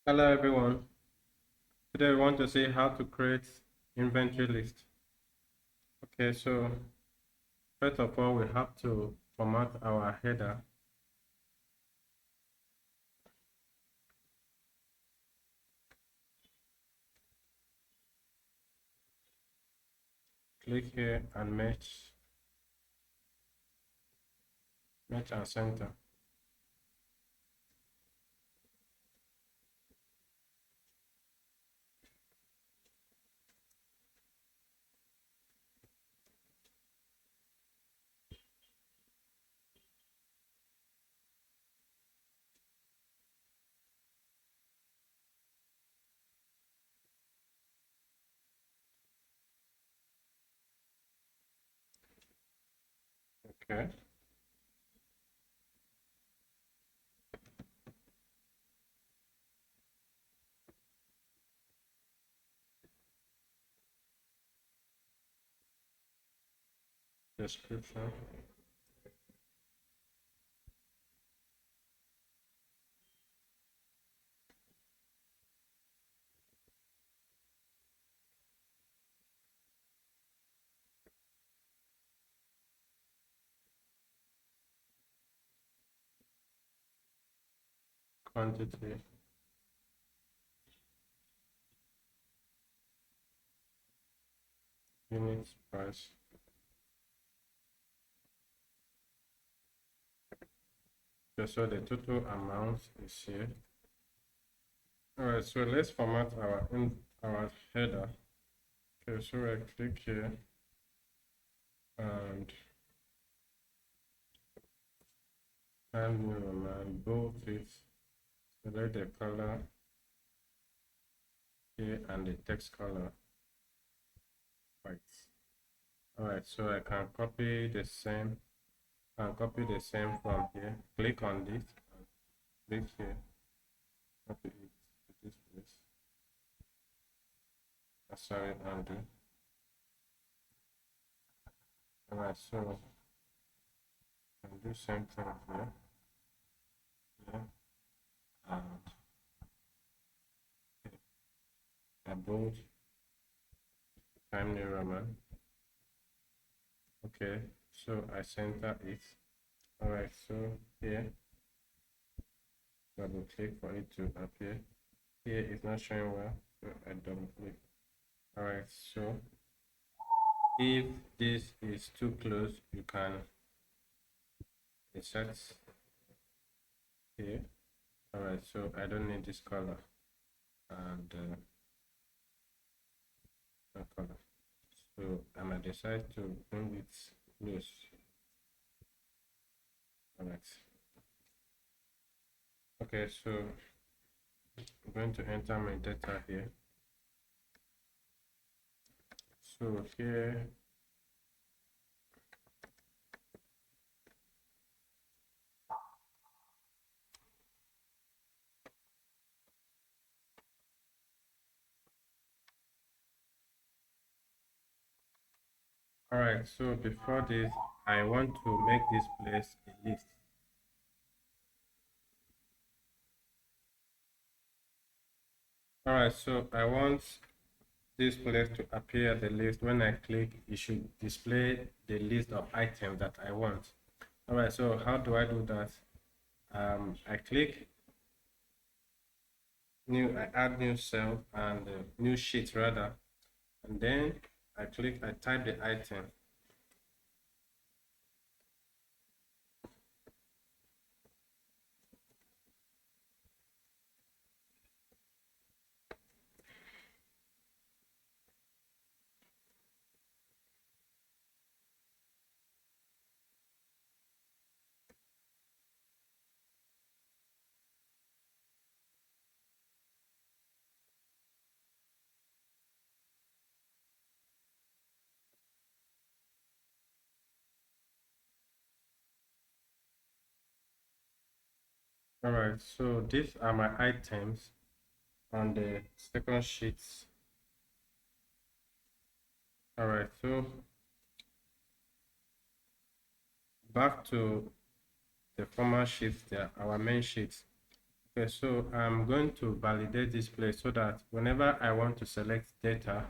Hello everyone. Today we want to see how to create inventory list. Okay, so first of all we have to format our header. Click here and match and center. Okay. Description. Quantity. Units. Price. Okay, so the total amount is here. Alright, so let's format our header. Okay, so I click here and bold it, select the color here and the text color white. All right, so I can copy the same from here. Click on this, click here, copy it to this place. Sorry, undo. All right, so I do same thing here, here, and bold time new Roman. Okay, so I center it. All right, so here, double click for it to appear. Here it's not showing well, so I double click. All right, so if this is too close, you can insert here. All right, so I don't need this color and no color. So I might decide to bring it close. All right. Okay, so I'm going to enter my data here. So here, all right, so before this, I want to make this place a list. All right, so I want this place to appear the list. When I click, it should display the list of items that I want. All right, so how do I do that? I click new, I add new cell and new sheet rather, and then I type the item. All right, so these are my items on the second sheet. All right, so back to the former sheet there, our main sheet. Okay, so I'm going to validate this place so that whenever I want to select data,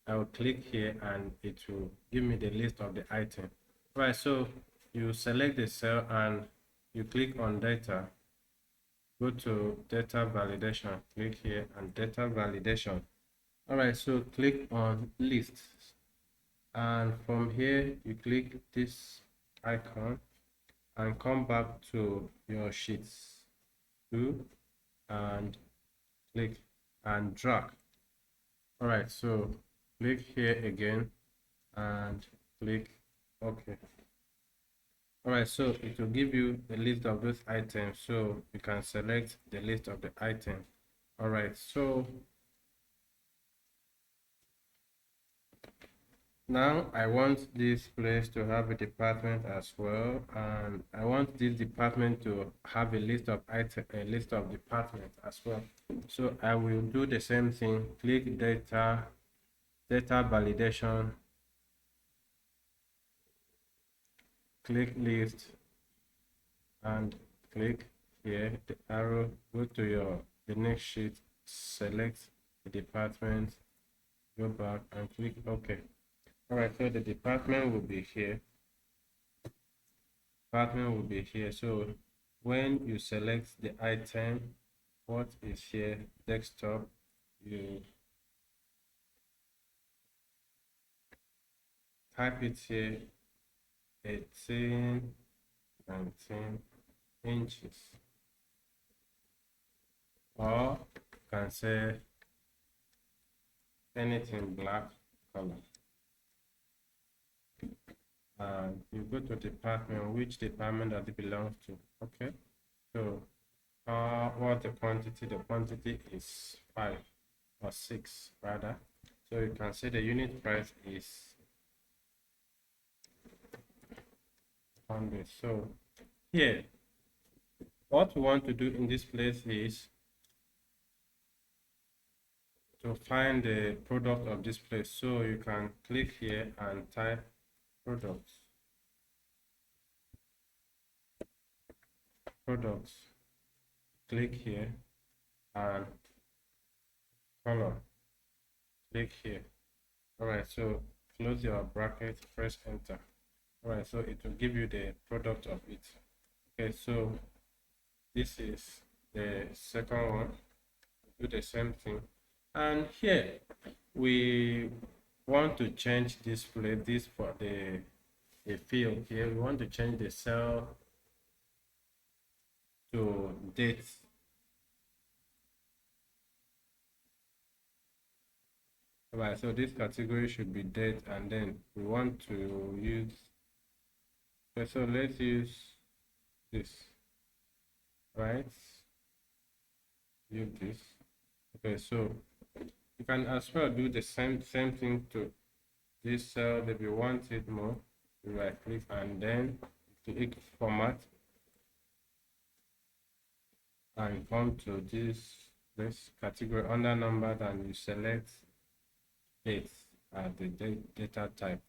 I will click here and it will give me the list of the item. Right, so you select the cell and you click on data, go to data validation, click here and data validation. All right, so click on lists, and from here you click this icon and come back to your sheets 2 and click and drag. All right, so click here again and click OK. All right, so it will give you the list of those items, so you can select the list of the item. All right, so now I want this place to have a department as well, and I want this department to have a list of departments as well. So I will do the same thing. Click data validation, click list, and click here the arrow. Go to the next sheet, select the department, go back and click OK. All right, so the department will be here. So when you select the item, what is here, desktop, you type it here, 18 19 inches, or you can say anything black color. And you go to department, which department does it belong to? Okay, so what the quantity is 5 or 6 rather. So you can say the unit price is 100. So here, what we want to do in this place is to find the product of this place. So you can click here and type products, click here and color, click here. All right, so close your bracket, press enter. All right, so it will give you the product of it. Okay, so this is the second one. Do the same thing, and here we want to change this for the field. Here we want to change the cell to date. All right, so this category should be date, and then we want to use, okay, so let's use this, right? Use this. Okay, so you can as well do the same thing to this cell. If you want it more, you right click and then click format and come to this category under number, and you select date as the data type.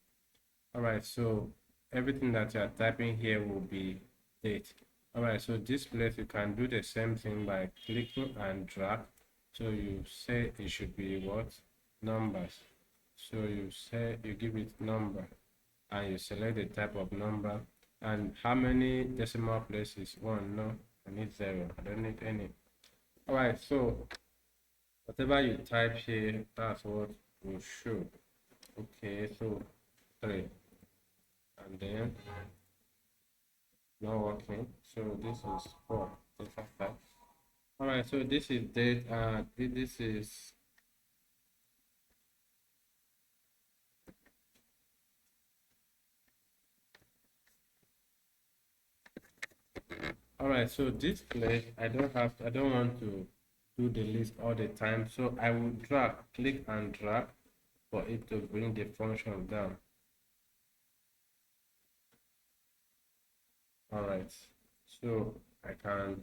All right, so everything that you are typing here will be date. All right, so this place you can do the same thing by clicking and drag. So you say it should be what? Numbers. So you say you give it number and you select the type of number, and how many decimal places? One. No, I need 0. I don't need any. All right, so whatever you type here, that's what will show. Okay, so 3, and then not working. So this is 4 data type. All right, so this is date. This is, all right, so this place I don't want to do the list all the time, so I will click and drag for it to bring the function down. All right, so I can,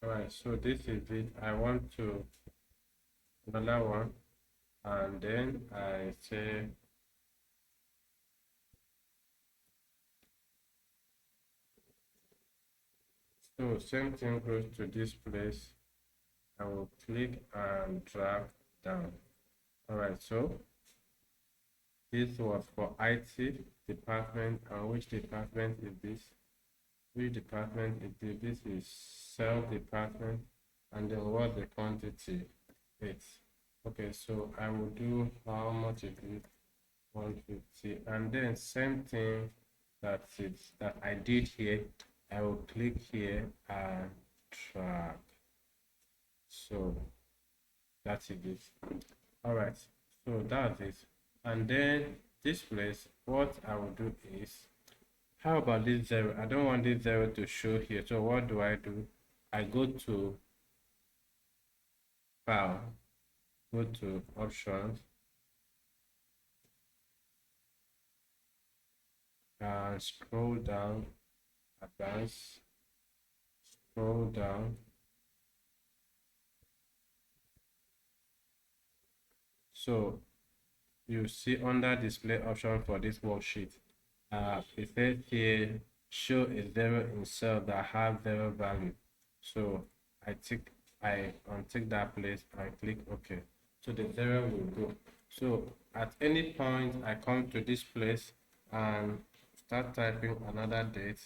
all right, so this is it. I want to another one, and then I say So same thing goes to this place. I will click and drag down. All right, so this was for IT department. And which department is this? Which department is this? This is sales department. And then what the quantity? It's okay. So I will do how much it is, 150, and then same thing that I did here. I will click here and drag. So that's it. All right. So that's it. And then this place, what I will do is, how about this zero? I don't want this zero to show here. So what do? I go to file, go to options, and scroll down, advanced, scroll down. So you see under display option for this worksheet, it says here show a zero in cell that have zero value. So I untick that place and click OK. So the zero will go. So at any point I come to this place and start typing another date.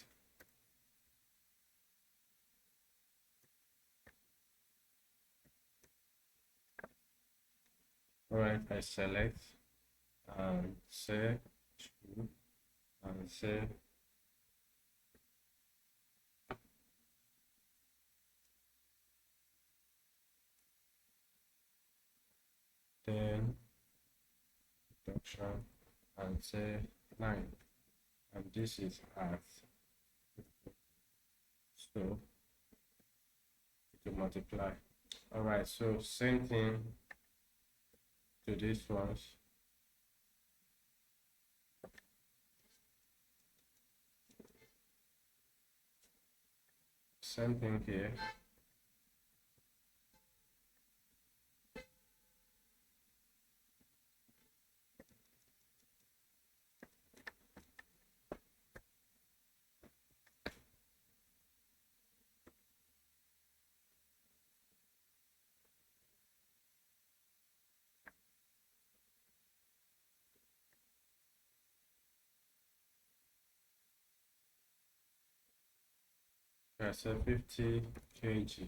All right, I select and say true and say then reduction and say 9, and this is at, so to multiply. All right, so same thing to this ones. Same thing here. That's a 50 kg.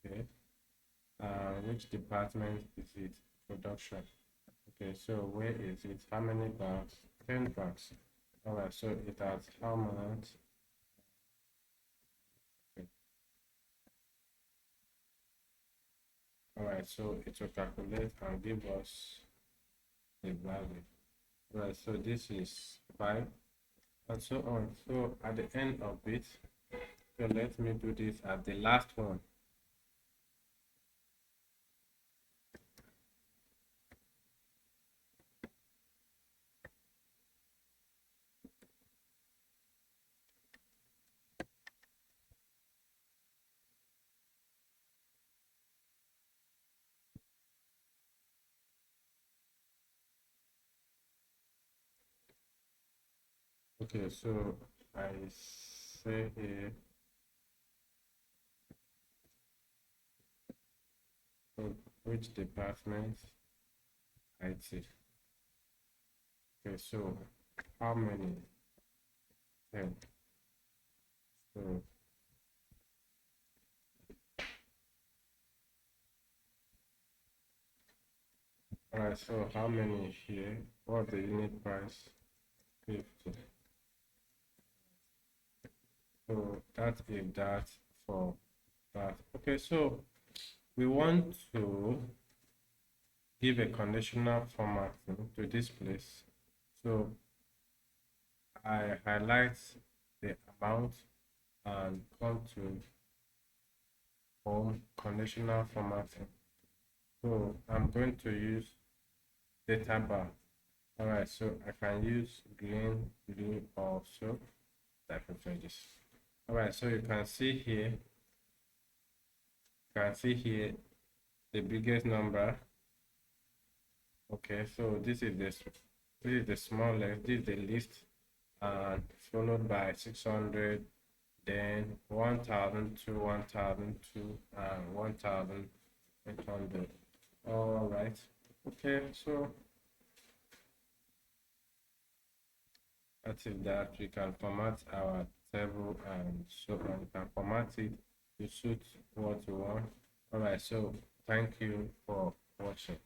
Okay. Which department is it? Production. Okay, so where is it? How many bags? 10 bags. All right, so it has how much? Okay. All right, so it will calculate and give us the value. All right, so this is 5 and so on. So at the end of it, so let me do this at the last one. Okay, so I say here, which department? IT. Okay, so how many? 10. So all right, so how many here? What's the unit price? 50. So that is that for that. Okay, so we want to give a conditional formatting to this place. So I highlight the amount and come to home conditional formatting. So I'm going to use data bar. All right, so I can use green, blue, also type of changes. All right, so you can see here, the biggest number. Okay, so this is the smallest, this is the least, and followed by 600, then 1000 to 1002 and 1800. All right. Okay, so that is that. We can format our table and so on. We can format it to suit what we want. All right, so thank you for watching.